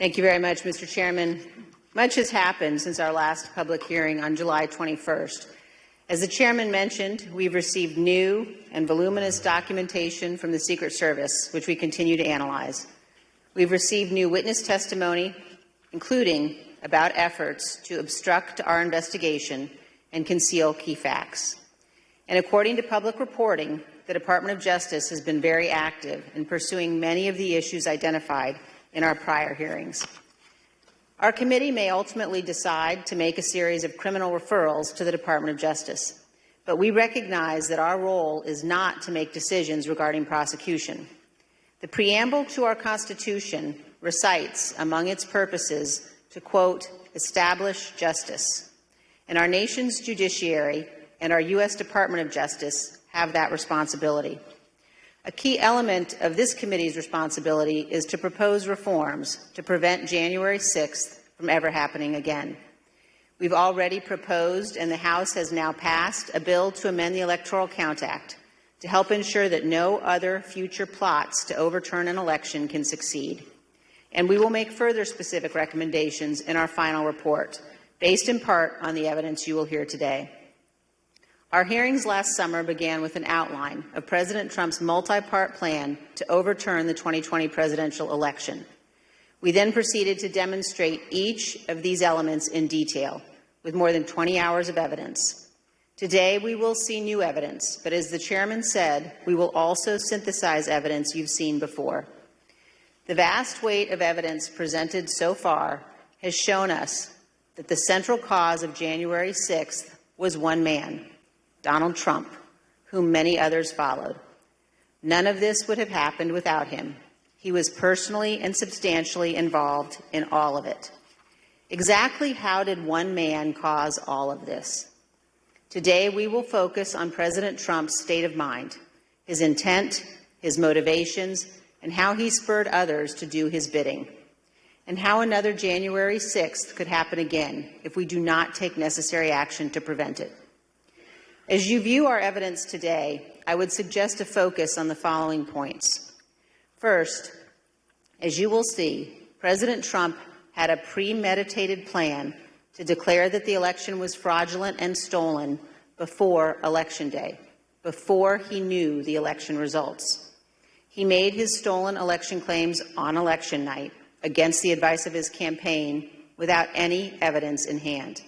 Thank you very much, Mr. Chairman. Much has happened since our last public hearing on July 21st. As the Chairman mentioned, we've received new and voluminous documentation from the Secret Service, which we continue to analyze. We've received new witness testimony, including about efforts to obstruct our investigation and conceal key facts. And according to public reporting, the Department of Justice has been very active in pursuing many of the issues identified in our prior hearings. Our committee may ultimately decide to make a series of criminal referrals to the Department of Justice, but we recognize that our role is not to make decisions regarding prosecution. The preamble to our Constitution recites among its purposes to, quote, establish justice, and our nation's judiciary and our U.S. Department of Justice have that responsibility. A key element of this committee's responsibility is to propose reforms to prevent January 6th from ever happening again. We've already proposed, and the House has now passed, a bill to amend the Electoral Count Act to help ensure that no other future plots to overturn an election can succeed. And we will make further specific recommendations in our final report, based in part on the evidence you will hear today. Our hearings last summer began with an outline of President Trump's multi-part plan to overturn the 2020 presidential election. We then proceeded to demonstrate each of these elements in detail, with more than 20 hours of evidence. Today, we will see new evidence, but as the Chairman said, we will also synthesize evidence you've seen before. The vast weight of evidence presented so far has shown us that the central cause of January 6th was one man, Donald Trump, whom many others followed. None of this would have happened without him. He was personally and substantially involved in all of it. Exactly how did one man cause all of this? Today, we will focus on President Trump's state of mind, his intent, his motivations, and how he spurred others to do his bidding, and how another January 6th could happen again if we do not take necessary action to prevent it. As you view our evidence today, I would suggest a focus on the following points. First, as you will see, President Trump had a premeditated plan to declare that the election was fraudulent and stolen before Election Day, before he knew the election results. He made his stolen election claims on election night against the advice of his campaign without any evidence in hand.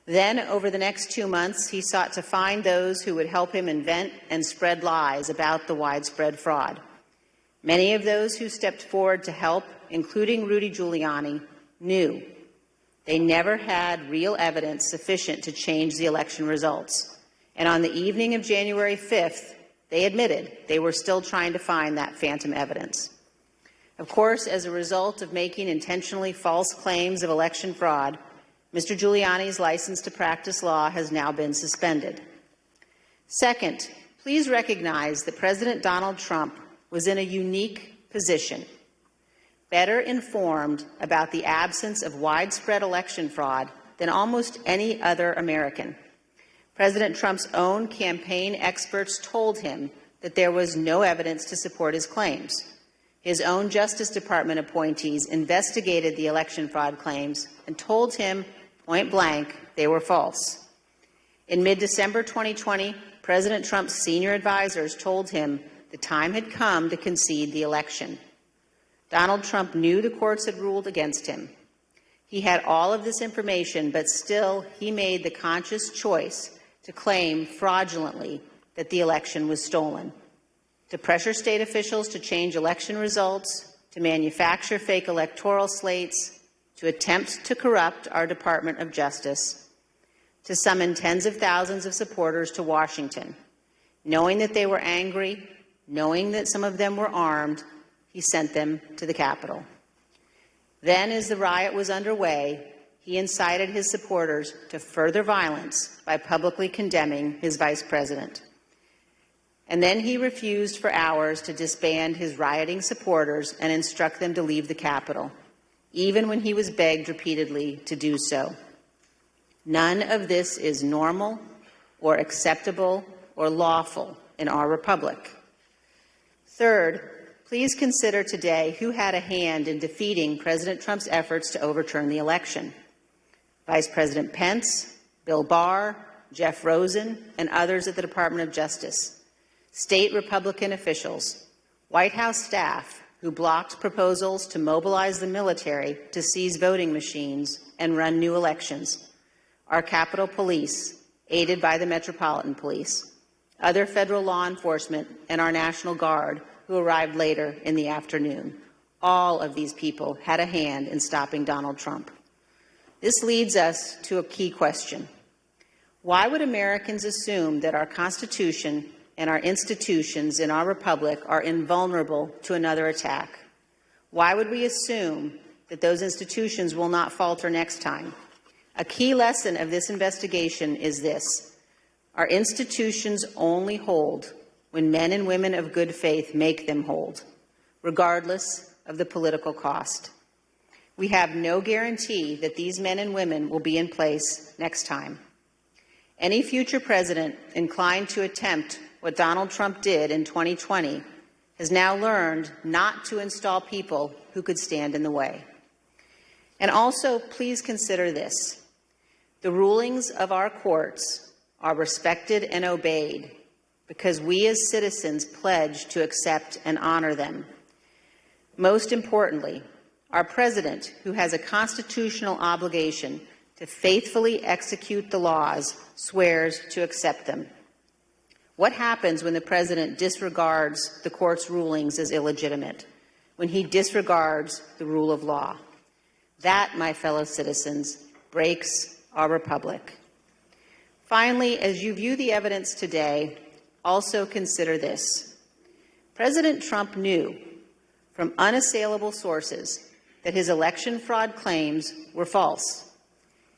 Then, over the next 2 months, he sought to find those who would help him invent and spread lies about the widespread fraud. Many of those who stepped forward to help, including Rudy Giuliani, knew they never had real evidence sufficient to change the election results. And on the evening of January 5th, they admitted they were still trying to find that phantom evidence. Of course, as a result of making intentionally false claims of election fraud, Mr. Giuliani's license to practice law has now been suspended. Second, please recognize that President Donald Trump was in a unique position, better informed about the absence of widespread election fraud than almost any other American. President Trump's own campaign experts told him that there was no evidence to support his claims. His own Justice Department appointees investigated the election fraud claims and told him point blank they were false. In mid-December 2020, President Trump's senior advisors told him the time had come to concede the election. Donald Trump knew the courts had ruled against him. He had all of this information, but still he made the conscious choice to claim fraudulently that the election was stolen, to pressure state officials to change election results, to manufacture fake electoral slates, to attempt to corrupt our Department of Justice, to summon tens of thousands of supporters to Washington. Knowing that they were angry, knowing that some of them were armed, he sent them to the Capitol. Then, as the riot was underway, he incited his supporters to further violence by publicly condemning his vice president. And then he refused for hours to disband his rioting supporters and instruct them to leave the Capitol, even when he was begged repeatedly to do so. None of this is normal or acceptable or lawful in our republic. Third, please consider today who had a hand in defeating President Trump's efforts to overturn the election. Vice President Pence, Bill Barr, Jeff Rosen, and others at the Department of Justice, state Republican officials, White House staff who blocked proposals to mobilize the military to seize voting machines and run new elections, our Capitol Police, aided by the Metropolitan Police, other federal law enforcement, and our National Guard, who arrived later in the afternoon. All of these people had a hand in stopping Donald Trump. This leads us to a key question. Why would Americans assume that our Constitution and our institutions in our republic are invulnerable to another attack? Why would we assume that those institutions will not falter next time? A key lesson of this investigation is this: our institutions only hold when men and women of good faith make them hold, regardless of the political cost. We have no guarantee that these men and women will be in place next time. Any future president inclined to attempt what Donald Trump did in 2020 has now learned not to install people who could stand in the way. And also, please consider this. The rulings of our courts are respected and obeyed because we as citizens pledge to accept and honor them. Most importantly, our president, who has a constitutional obligation to faithfully execute the laws, swears to accept them. What happens when the president disregards the court's rulings as illegitimate, when he disregards the rule of law? That, my fellow citizens, breaks our republic. Finally, as you view the evidence today, also consider this. President Trump knew from unassailable sources that his election fraud claims were false.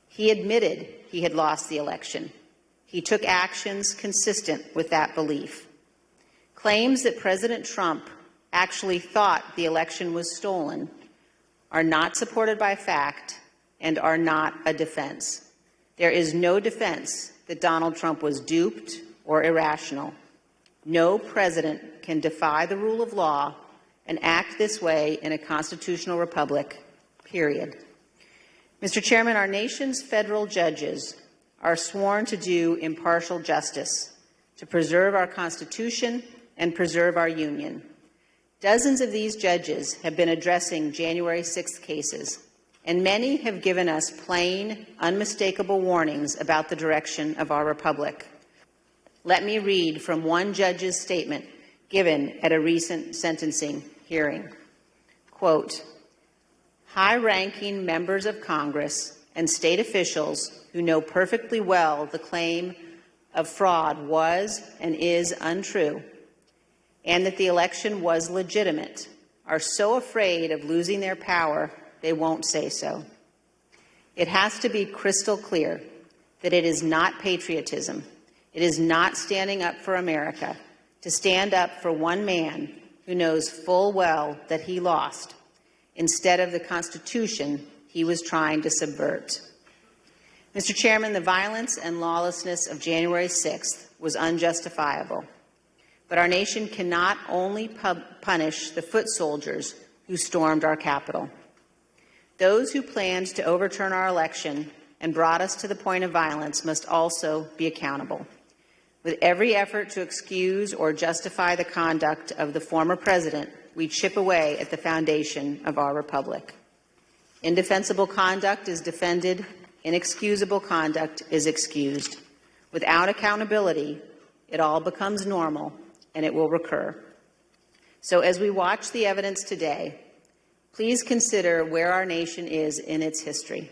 He admitted he had lost the election. He took actions consistent with that belief. Claims that President Trump actually thought the election was stolen are not supported by fact and are not a defense. There is no defense that Donald Trump was duped or irrational. No president can defy the rule of law and act this way in a constitutional republic, period. Mr. Chairman, our nation's federal judges are sworn to do impartial justice, to preserve our Constitution and preserve our Union. Dozens of these judges have been addressing January 6th cases, and many have given us plain, unmistakable warnings about the direction of our republic. Let me read from one judge's statement given at a recent sentencing hearing. Quote, "High-ranking members of Congress and state officials who know perfectly well the claim of fraud was and is untrue, and that the election was legitimate, are so afraid of losing their power they won't say so. It has to be crystal clear that it is not patriotism, it is not standing up for America, to stand up for one man who knows full well that he lost, instead of the Constitution he was trying to subvert." Mr. Chairman, the violence and lawlessness of January 6th was unjustifiable. But our nation cannot only punish the foot soldiers who stormed our Capitol. Those who planned to overturn our election and brought us to the point of violence must also be accountable. With every effort to excuse or justify the conduct of the former president, we chip away at the foundation of our republic. Indefensible conduct is defended, inexcusable conduct is excused. Without accountability, it all becomes normal, and it will recur. So as we watch the evidence today, please consider where our nation is in its history.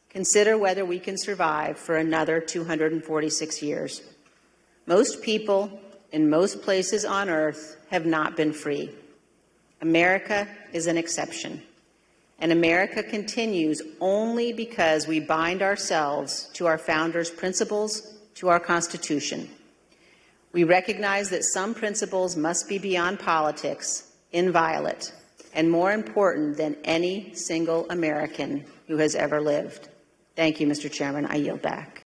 Consider whether we can survive for another 246 years. Most people in most places on earth have not been free. America is an exception. And America continues only because we bind ourselves to our founders' principles, to our Constitution. We recognize that some principles must be beyond politics, inviolate, and more important than any single American who has ever lived. Thank you, Mr. Chairman. I yield back.